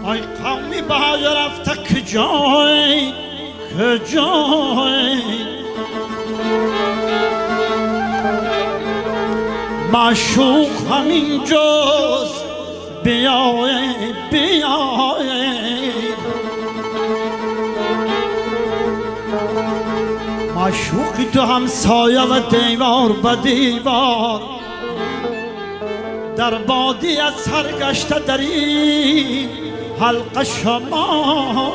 آی قومی بهای رفته کجای معشوق همینجاست بیای معشوقی تو همسایه و دیوار به دیوار در بادی از سرگشته در این حلقه شما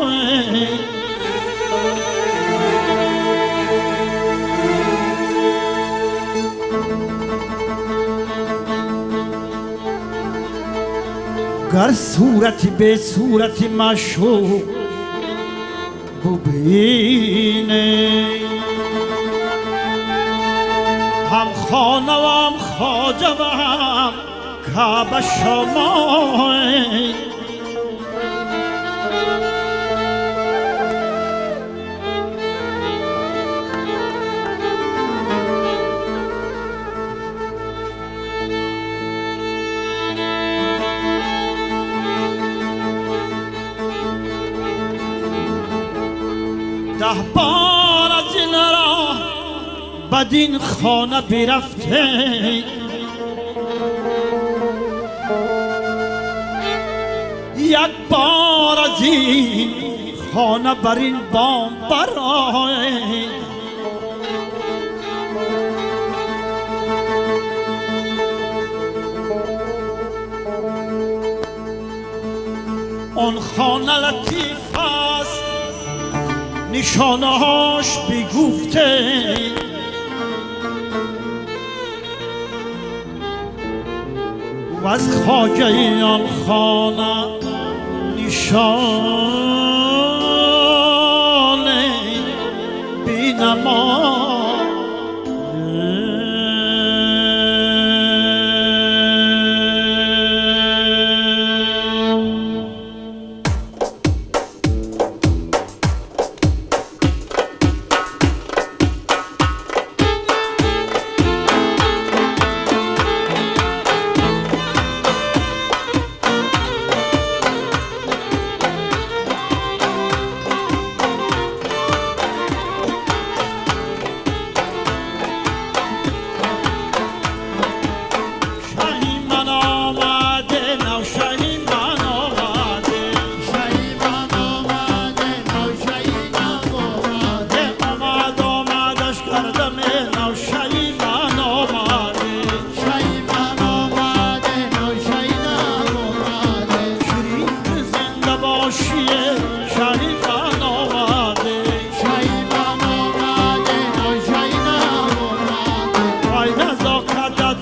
گر صورتی به صورتی معشوق ببینه هم خانه و هم خواجه و هم کعبه شما ده بار از این راه بدین خانه برفته یک بار از این خانه بر این بام برای اون خانه لطیف است نشانه هاش بگفته و از خواجه آن خانه نشانه بینما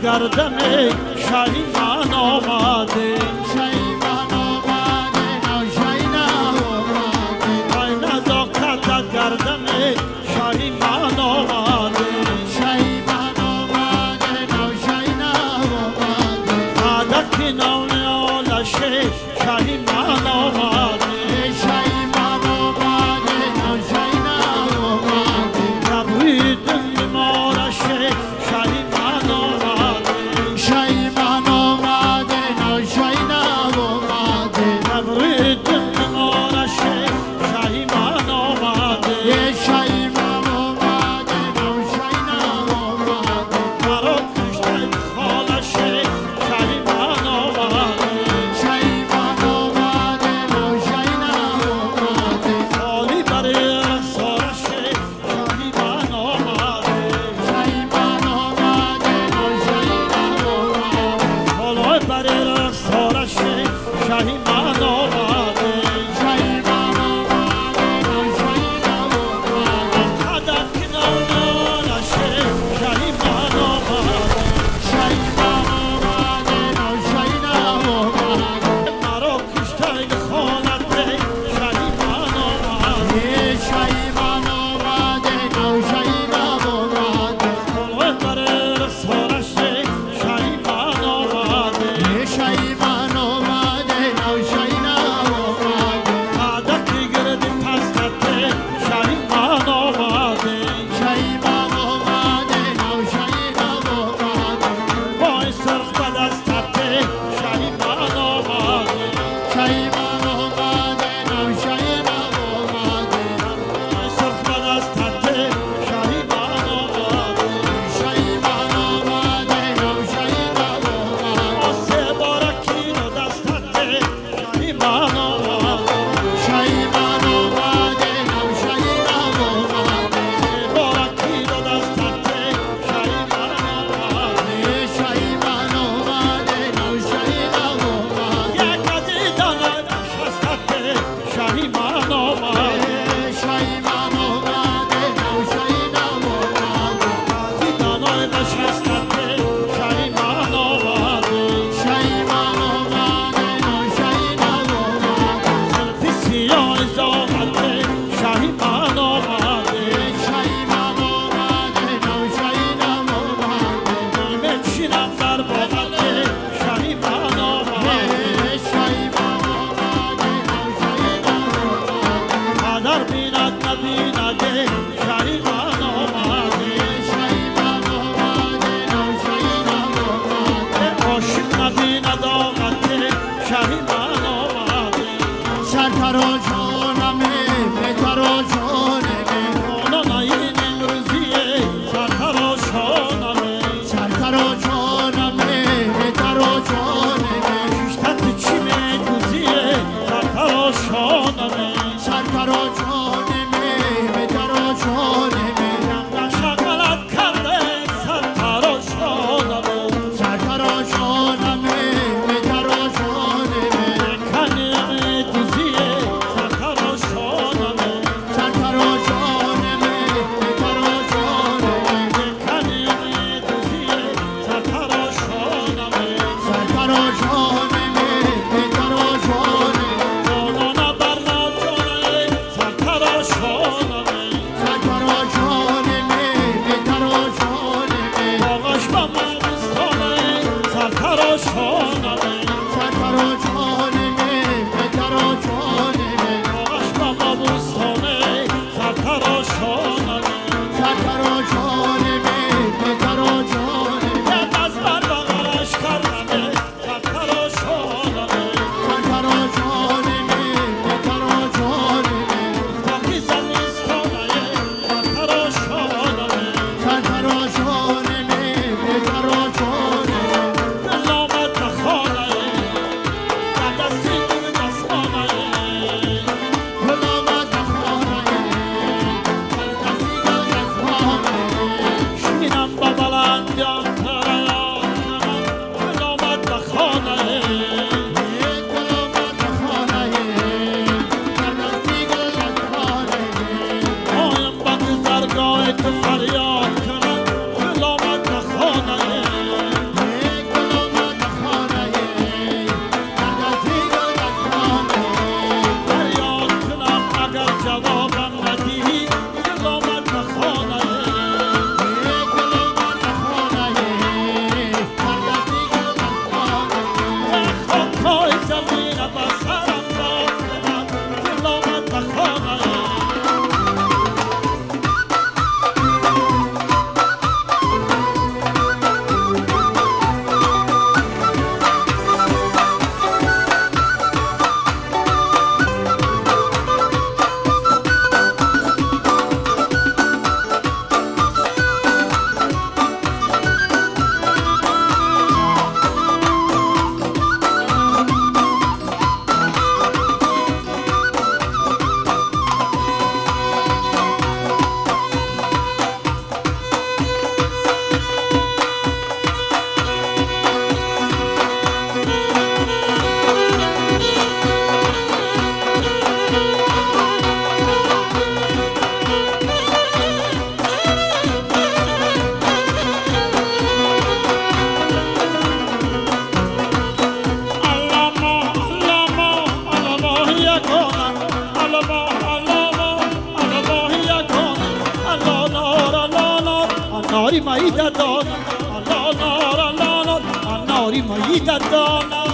گردم شایمان آماده شایمان آماده نوشایمان آماده ای نزاکت گردم شایمان آماده شایمان آماده نوشایمان آماده عادت نون آلشه شایمان آماده شایمان آماده نوشایمان آماده نبوی دن مارشه شایمان آماده شایمان آماده نوشایمان آماده نبوی دن مارشه شایمان آماده شایمان آماده نوشایمان آماده مرا کشتن خالشه شایمان آماده شایمان آماده نوشایمان آماده خالی برای رخسارشه شایمان آماده شایمان آماده نوشایمان آماده حالا برای رخسارشه شایمان آماده شایمان آماده نوشایمان آماده قدم که نونانشه شایمان آماده شایمان آماده نوشایمان آماده مرا کشتن خانته شایمان آماده شایمان آماده نوشایمان آماده حالا برای رخسارشه شایمان آماده شایمان آماده نوشایمان آماده عادت گردی پستته شایمان آماده شایمان آماده نوشایمان آماده وای سرخ بدستته شایمان آماده شایمان آماده بهتر و جانمه بهتر و جانمه آنان این امروزیه سرتر و شانمه سرتر و جانمه بهتر و جانمه شیشتت چیمه دوزیه سرتر و شانمه سرتر و جانمه بهتر و جانمه نقشه غلط کرده سرتر و شانمه سرتر و جانمه بهتر و جانمه کنیم دوزیه سرتر و شانمه سرتر و جانمه بهتر و جانمه کنیم دوزیه سرتر و شانمه سرتر و جانمه بهتر و جانمه جانانه برنا جانه سرتر و شانمه سرتر و جانمه بهتر و جانمه آغاش با مابستانه سرتر و شانمه سرتر و جانمه بهتر و جانمه آغاش با مابستانه سرتر و شانمه سرتر و جانمه بهتر و جانمه یه دست بر بغلش کردمه سرتر و شانمه سرتر و جانمه بهتر و جانمه وقتی زمستانه سرتر و شانمه سرتر و جانمه بهتر و جانمه دل آمد به خانه در دستی گل دستانه گل آمد به خانه دستی گل دستانه شینم با بلندیان ترایان کنم دل آمد به خانه گل آمد به خانه دستی گل دستانه پایم با گذرگاه تو فریاد کنم دل آمد به خانه گل آمد به خانه دستی گل دستانه فریاد کنم اگر جوابم ندهی دل آمد به خانه گل آمد به خانه دستی گل دستانه خاکای زمین به سرم باز کنم دل آمد به خانه ناری مایده دانا الله نار الله نار ناری مایده دانا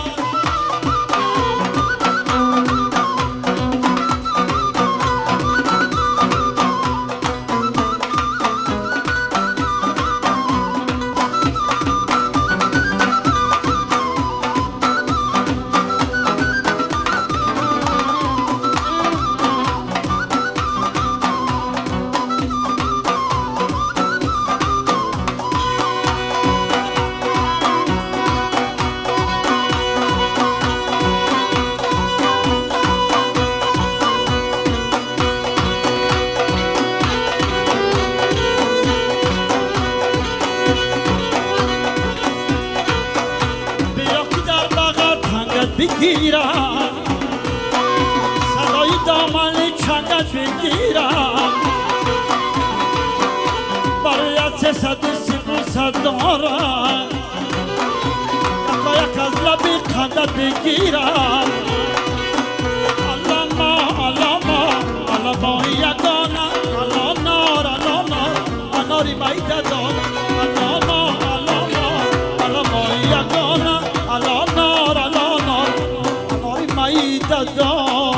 بگیرم صدای دامن چنگت بگیرم برایت 330 دارم یک از لب خندت بگیرم الله ما الله ما الله ما یگانه الله نار الله نار ناری مایده دانه الله ما الله ما الله ما یگانه الله نار الله نار ناری مایده دانه